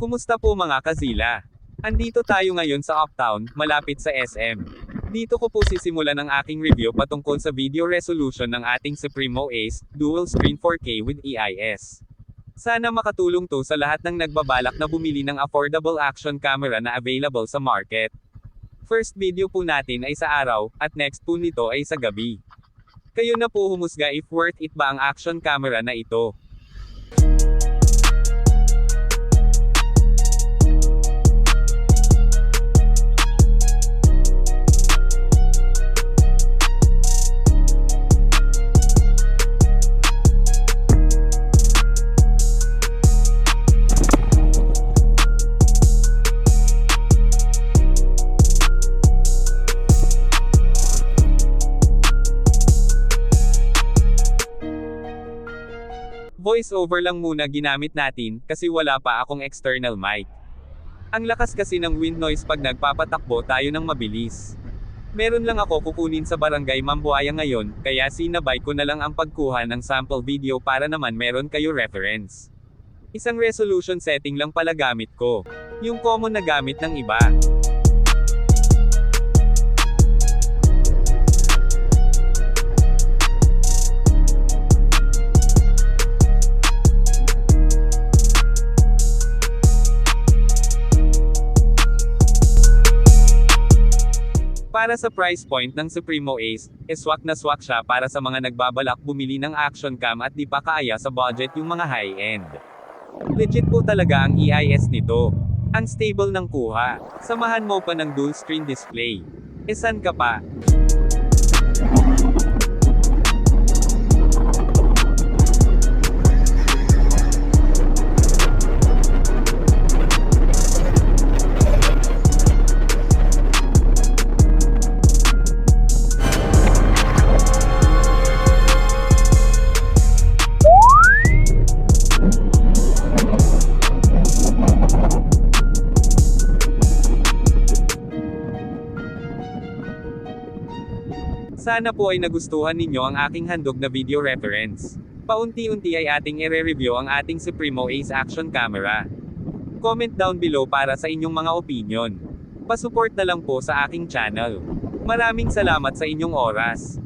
Kumusta po mga kazila? Andito tayo ngayon sa Uptown, malapit sa SM. Dito ko po sisimulan ang aking review patungkol sa video resolution ng ating Supremo Ace, Dual Screen 4K with EIS. Sana makatulong to sa lahat ng nagbabalak na bumili ng affordable action camera na available sa market. First video po natin ay sa araw, at next po nito ay sa gabi. Kayo na po humusga if worth it ba ang action camera na ito. Voice over lang muna ginamit natin, kasi wala pa akong external mic. Ang lakas kasi ng wind noise pag nagpapatakbo tayo ng mabilis. Meron lang ako kukunin sa barangay Mambuaya ngayon, kaya sinabay ko na lang ang pagkuha ng sample video para naman meron kayo reference. Isang resolution setting lang pala gamit ko. Yung common na gamit ng iba. Para sa price point ng Supremo Ace, swak na swak siya para sa mga nagbabalak bumili ng action cam at di pa kaya sa budget yung mga high-end. Legit po talaga ang EIS nito. Ang stable ng kuha. Samahan mo pa ng dual screen display. San ka pa? Sana po ay nagustuhan ninyo ang aking handog na video reference. Paunti-unti ay ating i-review ang ating Supremo Ace action camera. Comment down below para sa inyong mga opinion. Pasupport na lang po sa aking channel. Maraming salamat sa inyong oras.